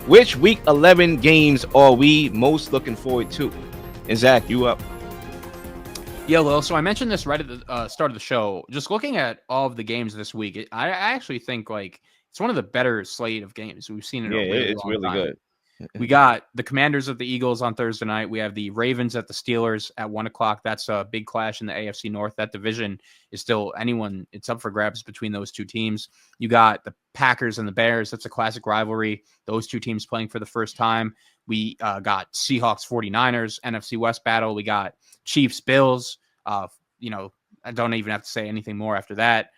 Which Week 11 games are we most looking forward to? And Zach, you up? Yeah, well, so I mentioned this right at the start of the show. Just looking at all of the games this week, I actually think like it's one of the better slate of games we've seen in Yeah, a really it's long really time. good. We got the Commanders at the Eagles on Thursday night. We have the Ravens at the Steelers at 1:00. That's a big clash in the AFC North. That division is still it's up for grabs between those two teams. You got the Packers and the Bears. That's a classic rivalry. Those two teams playing for the first time. We got Seahawks 49ers, NFC West battle. We got Chiefs Bills. I don't even have to say anything more after that.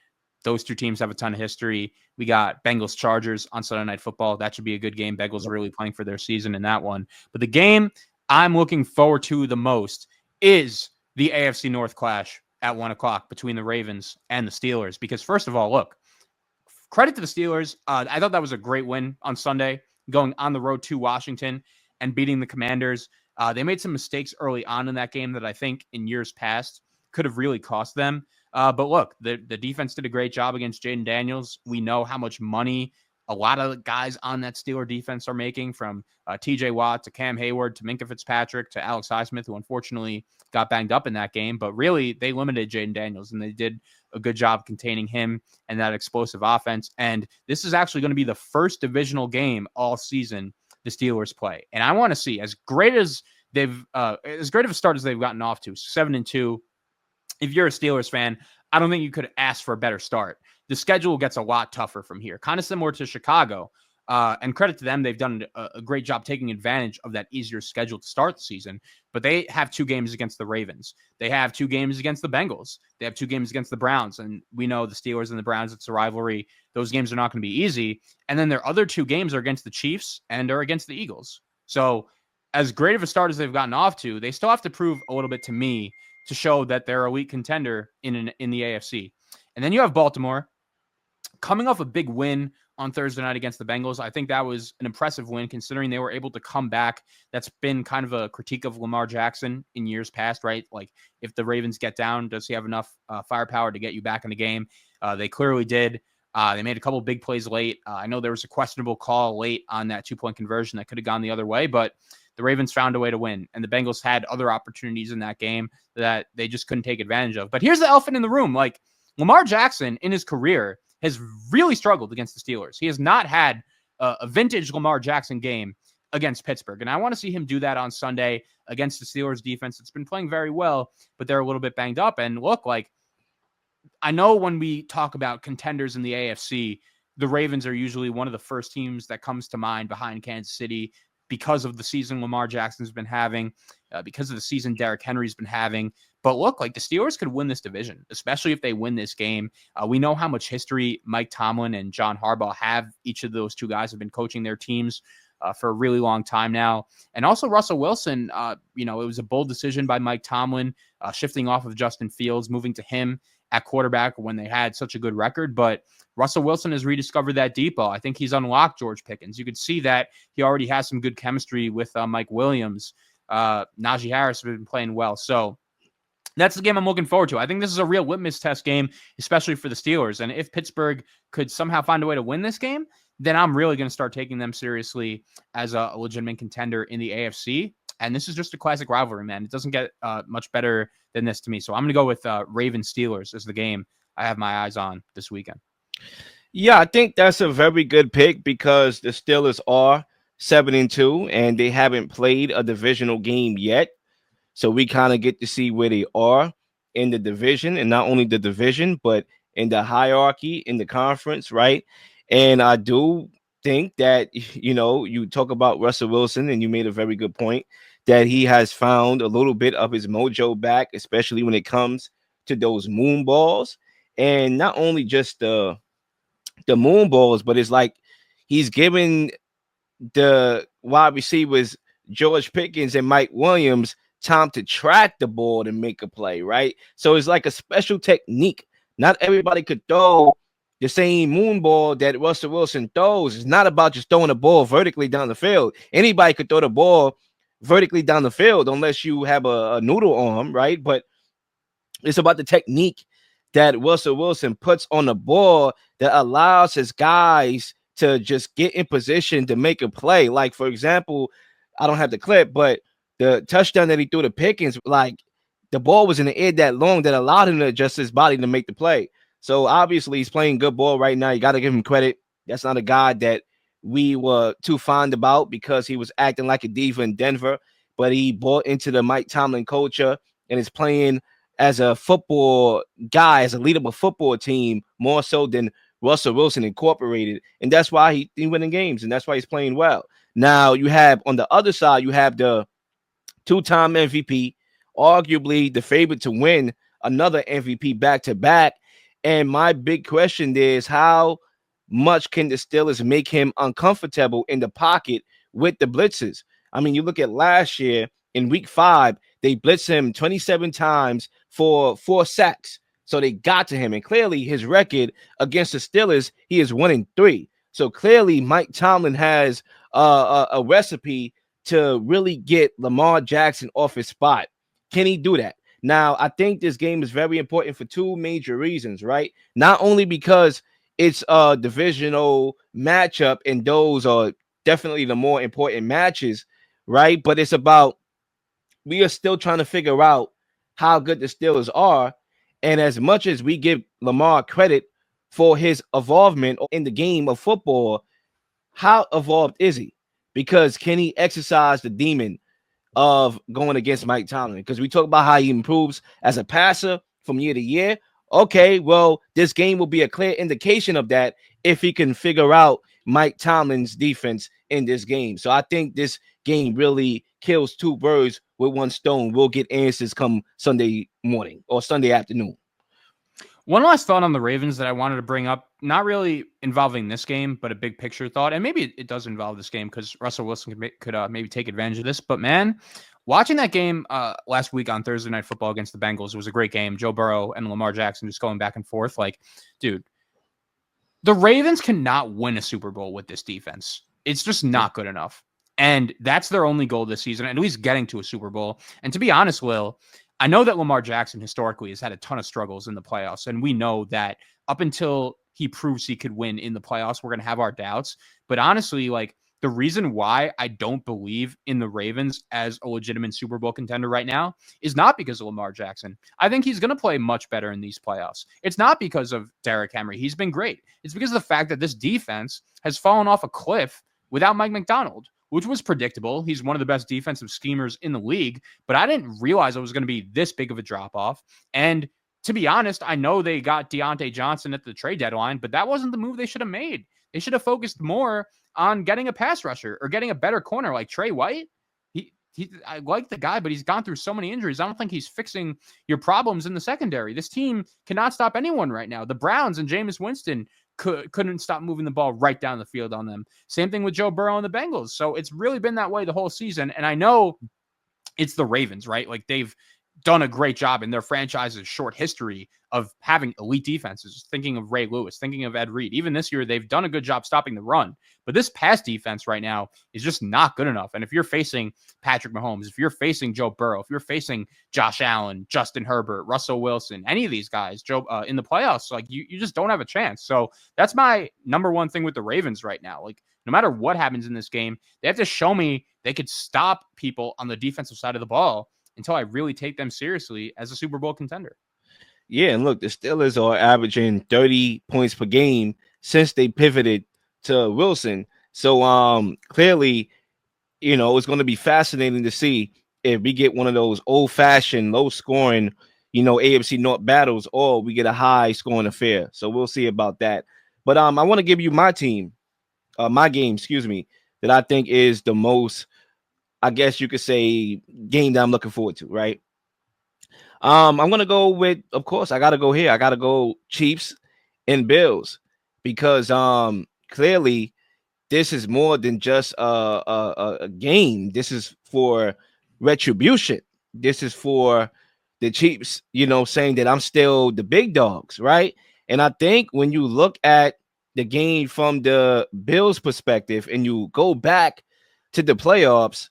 Those two teams have a ton of history. We got Bengals Chargers on Sunday Night Football. That should be a good game. Bengals are really playing for their season in that one. But the game I'm looking forward to the most is the AFC North clash at 1:00 between the Ravens and the Steelers. Because first of all, look, credit to the Steelers. I thought that was a great win on Sunday, going on the road to Washington and beating the Commanders. They made some mistakes early on in that game that I think in years past could have really cost them. But look, the defense did a great job against Jaden Daniels. We know how much money a lot of guys on that Steeler defense are making, from TJ Watt to Cam Hayward to Minkah Fitzpatrick to Alex Highsmith, who unfortunately got banged up in that game. But really, they limited Jaden Daniels, and they did a good job containing him and that explosive offense. And this is actually going to be the first divisional game all season the Steelers play. And I want to see, as great of a start as they've gotten off to, 7-2. If you're a Steelers fan, I don't think you could ask for a better start. The schedule gets a lot tougher from here, kind of similar to Chicago. And credit to them, they've done a great job taking advantage of that easier schedule to start the season. But they have 2 games against the Ravens. They have 2 games against the Bengals. They have 2 games against the Browns. And we know the Steelers and the Browns, it's a rivalry. Those games are not going to be easy. And then their other 2 games are against the Chiefs and are against the Eagles. So as great of a start as they've gotten off to, they still have to prove a little bit to me to show that they're a elite contender in the AFC. And then you have Baltimore coming off a big win on Thursday night against the Bengals. I think that was an impressive win considering they were able to come back. That's been kind of a critique of Lamar Jackson in years past, right? Like, if the Ravens get down, does he have enough firepower to get you back in the game? They clearly did. They made a couple big plays late. I know there was a questionable call late on that 2-point conversion that could have gone the other way, but the Ravens found a way to win, and the Bengals had other opportunities in that game that they just couldn't take advantage of. But here's the elephant in the room. Like, Lamar Jackson in his career has really struggled against the Steelers. He has not had a vintage Lamar Jackson game against Pittsburgh. And I want to see him do that on Sunday against the Steelers defense. It's been playing very well, but they're a little bit banged up. And look, like, I know when we talk about contenders in the AFC, the Ravens are usually one of the first teams that comes to mind behind Kansas City because of the season Lamar Jackson's been having, because of the season Derrick Henry's been having. But look, like, the Steelers could win this division, especially if they win this game. We know how much history Mike Tomlin and John Harbaugh have. Each of those 2 guys have been coaching their teams for a really long time now. And also Russell Wilson, it was a bold decision by Mike Tomlin, shifting off of Justin Fields, moving to him at quarterback when they had such a good record. But Russell Wilson has rediscovered that deep ball. I think he's unlocked George Pickens. You could see that he already has some good chemistry with Mike Williams. Najee Harris has been playing well. So that's the game I'm looking forward to. I think this is a real litmus test game, especially for the Steelers. And if Pittsburgh could somehow find a way to win this game, then I'm really going to start taking them seriously as a legitimate contender in the AFC. And this is just a classic rivalry, man. It doesn't get much better than this to me. So I'm going to go with Ravens Steelers as the game I have my eyes on this weekend. Yeah, I think that's a very good pick because the Steelers are 7-2 and they haven't played a divisional game yet. So we kind of get to see where they are in the division, and not only the division, but in the hierarchy in the conference, right? And I do think that, you talk about Russell Wilson, and you made a very good point that he has found a little bit of his mojo back, especially when it comes to those moon balls. And not only just the moon balls, but it's like he's given the wide receivers George Pickens and Mike Williams time to track the ball and make a play, right? So it's like a special technique. Not everybody could throw the same moon ball that Russell Wilson throws. It's not about just throwing the ball vertically down the field. Anybody could throw the ball vertically down the field unless you have a noodle arm, right? But it's about the technique that Russell Wilson puts on the ball that allows his guys to just get in position to make a play. Like, for example, I don't have the clip, but the touchdown that he threw to Pickens, like the ball was in the air that long that allowed him to adjust his body to make the play. So obviously he's playing good ball right now. You got to give him credit. That's not a guy that we were too fond about because he was acting like a diva in Denver, but he bought into the Mike Tomlin culture and is playing as a football guy, as a leader of a football team, more so than Russell Wilson Incorporated. And that's why he winning games, and that's why he's playing well. Now you have on the other side, you have the two-time MVP, arguably the favorite to win another MVP back to back. And my big question is how much can the Steelers make him uncomfortable in the pocket with the blitzes? I mean, you look at last year in week 5, they blitzed him 27 times for 4 sacks. So they got to him. And clearly his record against the Steelers, he is 1-3. So clearly Mike Tomlin has a recipe to really get Lamar Jackson off his spot. Can he do that? Now, I think this game is very important for 2 major reasons, right? Not only because it's a divisional matchup, and those are definitely the more important matches, right? But it's about we are still trying to figure out how good the Steelers are. And as much as we give Lamar credit for his involvement in the game of football, how evolved is he? Because can he exercise the demon of going against Mike Tomlin? Because we talk about how he improves as a passer from year to year. Okay, well, this game will be a clear indication of that if he can figure out Mike Tomlin's defense in this game. So I think this game really kills 2 birds with 1 stone. We'll get answers come Sunday morning or Sunday afternoon. One last thought on the Ravens that I wanted to bring up, not really involving this game, but a big picture thought. And maybe it does involve this game because Russell Wilson could maybe take advantage of this. But man, watching that game last week on Thursday Night Football against the Bengals, it was a great game. Joe Burrow and Lamar Jackson just going back and forth. Like, dude, the Ravens cannot win a Super Bowl with this defense. It's just not good enough. And that's their only goal this season, at least getting to a Super Bowl. And to be honest, Will, I know that Lamar Jackson historically has had a ton of struggles in the playoffs. And we know that up until he proves he could win in the playoffs, we're going to have our doubts. But honestly, like the reason why I don't believe in the Ravens as a legitimate Super Bowl contender right now is not because of Lamar Jackson. I think he's going to play much better in these playoffs. It's not because of Derrick Henry. He's been great. It's because of the fact that this defense has fallen off a cliff without Mike McDonald, which was predictable. He's one of the best defensive schemers in the league, but I didn't realize it was going to be this big of a drop-off. And to be honest, I know they got Deontay Johnson at the trade deadline, but that wasn't the move they should have made. They should have focused more on getting a pass rusher or getting a better corner like Trey White. I like the guy, but he's gone through so many injuries. I don't think he's fixing your problems in the secondary. This team cannot stop anyone right now. The Browns and Jameis Winston couldn't stop moving the ball right down the field on them. Same thing with Joe Burrow and the Bengals. So it's really been that way the whole season. And I know it's the Ravens, right? Like they've done a great job in their franchise's short history of having elite defenses. Thinking of Ray Lewis, thinking of Ed Reed. Even this year, they've done a good job stopping the run. But this pass defense right now is just not good enough. And if you're facing Patrick Mahomes, if you're facing Joe Burrow, if you're facing Josh Allen, Justin Herbert, Russell Wilson, any of these guys, in the playoffs, like you just don't have a chance. So that's my number one thing with the Ravens right now. Like no matter what happens in this game, they have to show me they could stop people on the defensive side of the ball until I really take them seriously as a Super Bowl contender. Yeah, and look, the Steelers are averaging 30 points per game since they pivoted to Wilson. So clearly, it's going to be fascinating to see if we get one of those old-fashioned, low-scoring, AFC North battles, or we get a high-scoring affair. So we'll see about that. But I want to give you my game, that I think is the most, I guess you could say, game that I'm looking forward to, right? I'm gonna go with, of course, I gotta go here. I gotta go Chiefs and Bills because clearly this is more than just a game. This is for retribution. This is for the Chiefs, saying that I'm still the big dogs, right? And I think when you look at the game from the Bills' perspective and you go back to the playoffs,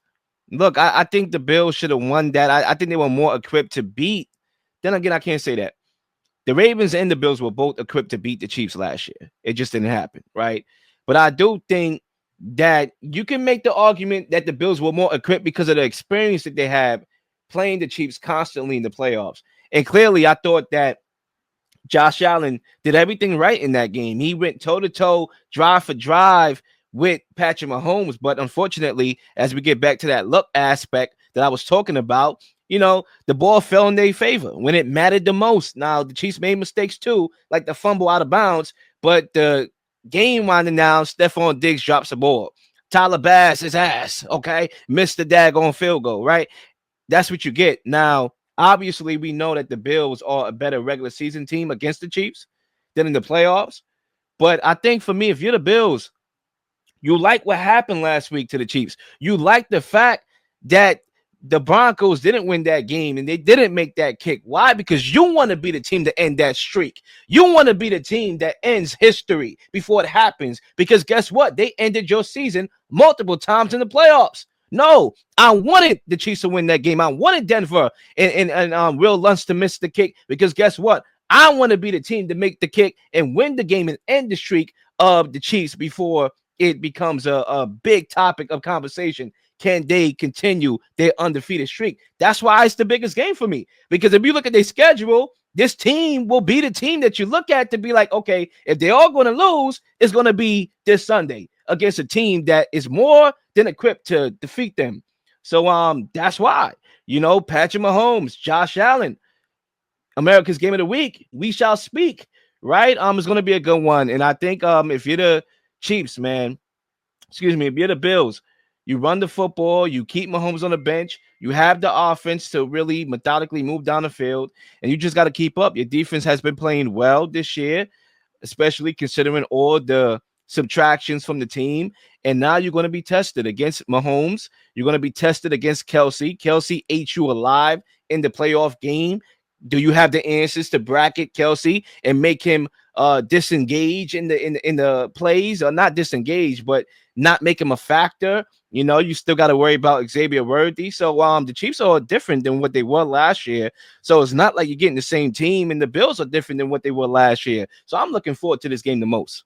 look, I think the Bills should have won that. I think they were more equipped to beat. Then again, I can't say that. The Ravens and the Bills were both equipped to beat the Chiefs last year. It just didn't happen, right? But I do think that you can make the argument that the Bills were more equipped because of the experience that they have playing the Chiefs constantly in the playoffs. And clearly, I thought that Josh Allen did everything right in that game. He went toe to toe, drive for drive with Patrick Mahomes. But unfortunately, as we get back to that luck aspect that I was talking about, the ball fell in their favor when it mattered the most. Now, the Chiefs made mistakes too, like the fumble out of bounds, but the game winding down, Stephon Diggs drops the ball. Tyler Bass, his ass, okay, missed the daggone field goal, right? That's what you get. Now, obviously, we know that the Bills are a better regular season team against the Chiefs than in the playoffs. But I think for me, if you're the Bills, you like what happened last week to the Chiefs. You like the fact that the Broncos didn't win that game and they didn't make that kick. Why? Because you want to be the team to end that streak. You want to be the team that ends history before it happens. Because guess what? They ended your season multiple times in the playoffs. No, I wanted the Chiefs to win that game. I wanted Denver and Will Lutz to miss the kick because guess what? I want to be the team to make the kick and win the game and end the streak of the Chiefs before it becomes a big topic of conversation. Can they continue their undefeated streak? That's why it's the biggest game for me. Because if you look at their schedule, this team will be the team that you look at to be like, okay, if they're all going to lose, it's going to be this Sunday against a team that is more than equipped to defeat them. So that's why, Patrick Mahomes, Josh Allen, America's Game of the Week, we shall speak, right? It's going to be a good one. And I think if you're the Chiefs, man, if you're the Bills, you run the football, you keep Mahomes on the bench, you have the offense to really methodically move down the field, and you just got to keep up. Your defense has been playing well this year, especially considering all the subtractions from the team. And now you're going to be tested against Mahomes. You're going to be tested against Kelsey. Kelsey ate you alive in the playoff game. Do you have the answers to bracket Kelsey and make him disengage in the plays, or not disengage, but not make him a factor? You still got to worry about Xavier Worthy. So the Chiefs are different than what they were last year. So it's not like you're getting the same team, and the Bills are different than what they were last year. So I'm looking forward to this game the most.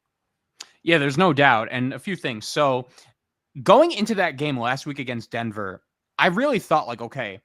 Yeah, there's no doubt. And a few things. So going into that game last week against Denver, I really thought like, okay,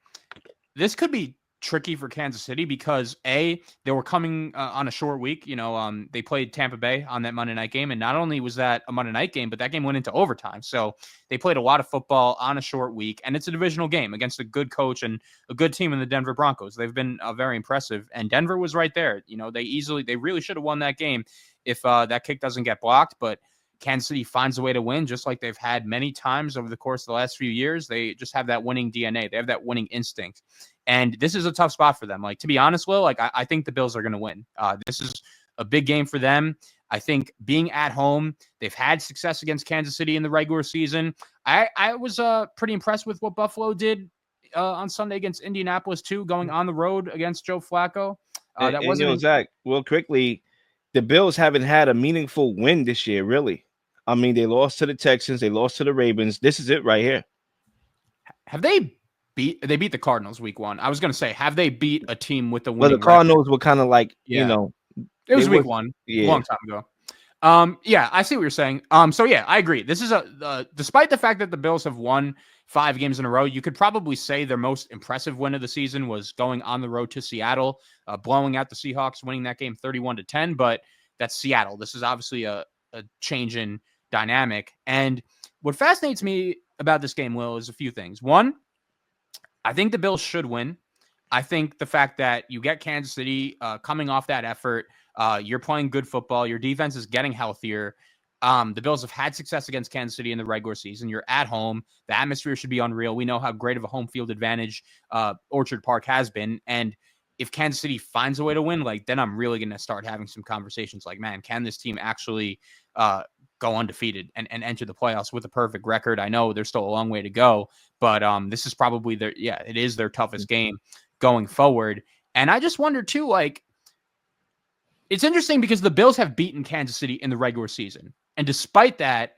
this could be tricky for Kansas City because they were coming on a short week. They played Tampa Bay on that Monday night game, and not only was that a Monday night game, but that game went into overtime. So they played a lot of football on a short week, and it's a divisional game against a good coach and a good team in the Denver Broncos. They've been very impressive, and Denver was right there. They really should have won that game if that kick doesn't get blocked, but Kansas City finds a way to win, just like they've had many times over the course of the last few years. They just have that winning DNA. They have that winning instinct. And this is a tough spot for them. Like, to be honest, Will, I think the Bills are going to win. This is a big game for them. I think being at home, they've had success against Kansas City in the regular season. I was pretty impressed with what Buffalo did on Sunday against Indianapolis, too, going on the road against Joe Flacco. Zach, real quickly, the Bills haven't had a meaningful win this year, really. I mean, they lost to the Texans. They lost to the Ravens. This is it right here. Have they beat the Cardinals week 1? I was going to say, have they beat a team with the winning Well, the Cardinals were kind of like, it was week 1, a long time ago. I see what you're saying. So yeah, I agree. This is despite the fact that the Bills have won 5 games in a row, you could probably say their most impressive win of the season was going on the road to Seattle, blowing out the Seahawks, winning that game 31-10. But that's Seattle. This is obviously a change in dynamic. And what fascinates me about this game, Will, is a few things. One, I think the Bills should win. I think the fact that you get Kansas City coming off that effort, you're playing good football, your defense is getting healthier. The Bills have had success against Kansas City in the regular season. You're at home. The atmosphere should be unreal. We know how great of a home field advantage Orchard Park has been. And if Kansas City finds a way to win, then I'm really going to start having some conversations like, man, can this team actually go undefeated and enter the playoffs with a perfect record? I know there's still a long way to go, but this is probably it is their toughest game going forward. And I just wonder too, it's interesting because the Bills have beaten Kansas City in the regular season. And despite that,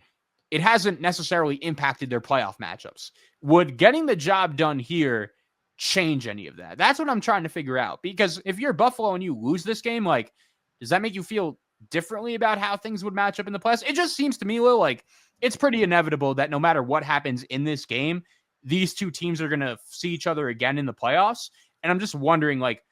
it hasn't necessarily impacted their playoff matchups. Would getting the job done here change any of that? That's what I'm trying to figure out. Because if you're Buffalo and you lose this game, does that make you feel differently about how things would match up in the playoffs. It just seems to me, Lil, like it's pretty inevitable that no matter what happens in this game, these two teams are going to see each other again in the playoffs. And I'm just wondering, like,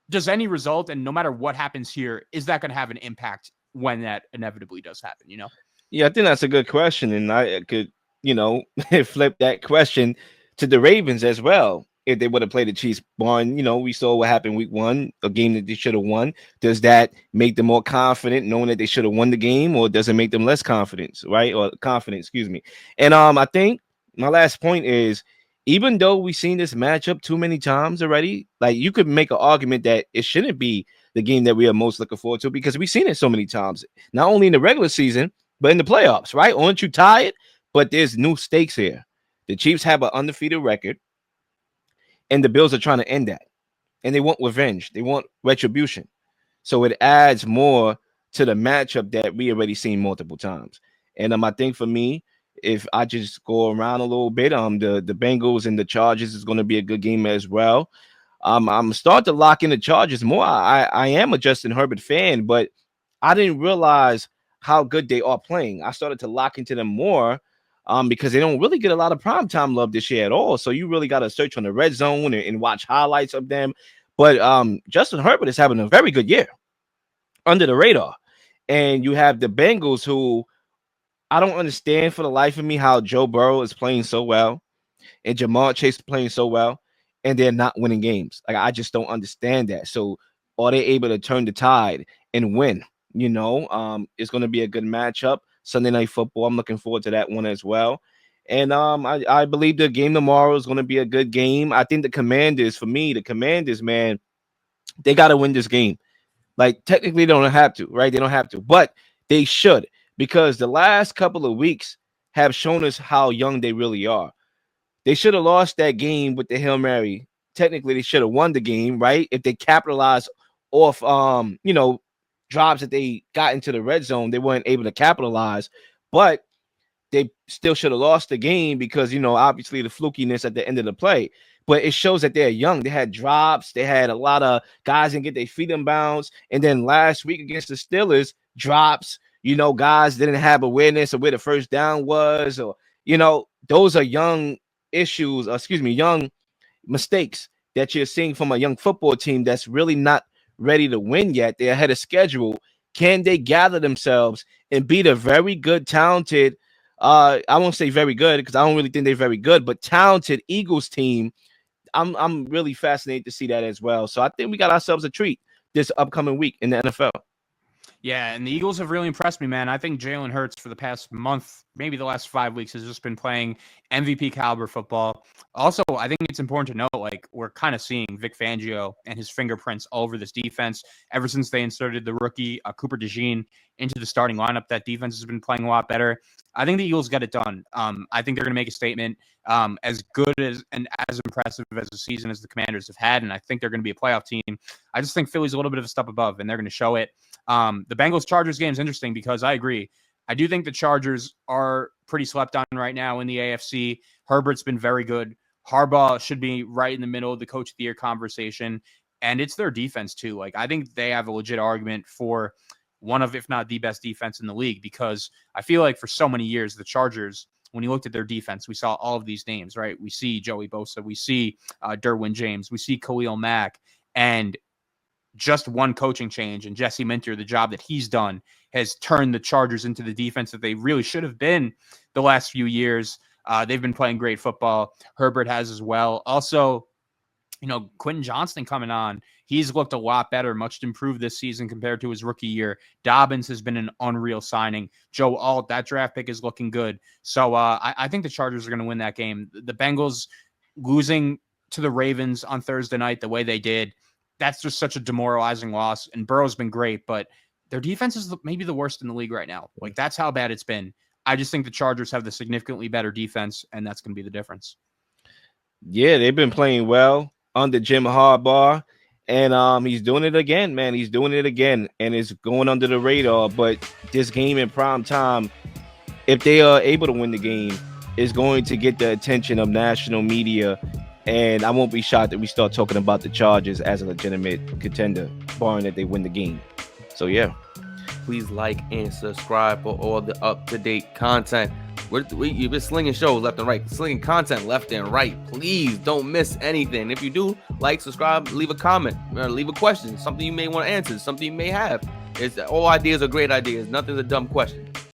does any result, and no matter what happens here, is that going to have an impact when that inevitably does happen? You know? Yeah, I think that's a good question, and I could, you know, flip that question to the Ravens as well. If they would have played the Chiefs, barring, we saw what happened week one, a game that they should have won. Does that make them more confident, knowing that they should have won the game, or does it make them less confident, right? Or confident, excuse me. And I think my last point is, even though we've seen this matchup too many times already, like you could make an argument that it shouldn't be the game that we are most looking forward to because we've seen it so many times, not only in the regular season but in the playoffs, right? Aren't you tired? But there's new stakes here. The Chiefs have an undefeated record, and the Bills are trying to end that. And they want revenge. They want retribution. So it adds more to the matchup that we already seen multiple times. And I think for me, if I just go around a little bit, the Bengals and the Chargers is going to be a good game as well. I'm starting to lock in the Chargers more. I am a Justin Herbert fan, but I didn't realize how good they are playing. I started to lock into them more because they don't really get a lot of primetime love this year at all. So you really got to search on the red zone and watch highlights of them. But Justin Herbert is having a very good year under the radar. And you have the Bengals, who I don't understand for the life of me how Joe Burrow is playing so well and Jamar Chase playing so well, and they're not winning games. Like, I just don't understand that. So are they able to turn the tide and win? It's going to be a good matchup. Sunday Night Football. I'm looking forward to that one as well. And I believe the game tomorrow is going to be a good game. I think for me, the Commanders, man, they got to win this game. Like, technically, they don't have to, right? They don't have to, but they should, because the last couple of weeks have shown us how young they really are. They should have lost that game with the Hail Mary. Technically, they should have won the game, right? If they capitalized off drops that they got into the red zone, they weren't able to capitalize. But they still should have lost the game because, obviously the flukiness at the end of the play. But it shows that they're young. They had drops. They had a lot of guys and get their feet in bounds. And then last week against the Steelers, drops, guys didn't have awareness of where the first down was. Or, those are young young mistakes that you're seeing from a young football team that's really not ready to win yet. They're ahead of schedule. Can they gather themselves and beat a very good, talented, I won't say very good because I don't really think they're very good, but talented Eagles team? I'm really fascinated to see that as well. So I think we got ourselves a treat this upcoming week in the NFL. Yeah, and the Eagles have really impressed me, man. I think Jalen Hurts for the past month, maybe the last 5 weeks, has just been playing MVP caliber football. Also, I think it's important to note, like, we're kind of seeing Vic Fangio and his fingerprints all over this defense. Ever since they inserted the rookie Cooper DeJean into the starting lineup, that defense has been playing a lot better. I think the Eagles got it done. I think they're going to make a statement as good as and as impressive as a season as the Commanders have had, and I think they're going to be a playoff team. I just think Philly's a little bit of a step above, and they're going to show it. The Bengals-Chargers game is interesting because I agree. I do think the Chargers are pretty slept on right now in the AFC. Herbert's been very good. Harbaugh should be right in the middle of the Coach of the Year conversation, and it's their defense too. Like, I think they have a legit argument for one of, if not the best defense in the league, because I feel like for so many years, the Chargers, when you looked at their defense, we saw all of these names, right? We see Joey Bosa, we see Derwin James, we see Khalil Mack, and just one coaching change and Jesse Minter, the job that he's done, has turned the Chargers into the defense that they really should have been the last few years. They've been playing great football. Herbert has as well. Also, Quentin Johnston coming on, he's looked a lot better, much improved this season compared to his rookie year. Dobbins has been an unreal signing. Joe Alt, that draft pick is looking good. So I think the Chargers are going to win that game. The Bengals losing to the Ravens on Thursday night the way they did, that's just such a demoralizing loss. And Burrow's been great, but their defense is maybe the worst in the league right now. Like, that's how bad it's been. I just think the Chargers have the significantly better defense, and that's going to be the difference. Yeah, they've been playing well under Jim Harbaugh, and he's doing it again, man. He's doing it again, and it's going under the radar. But this game in prime time, if they are able to win the game, is going to get the attention of national media. And I won't be shocked that we start talking about the Chargers as a legitimate contender, barring that they win the game. So, yeah. please like and subscribe for all the up-to-date content. You've been slinging shows left and right, slinging content left and right. Please don't miss anything. If you do, like, subscribe, leave a comment, leave a question, something you may want to answer, something you may have. All ideas are great ideas. Nothing's a dumb question.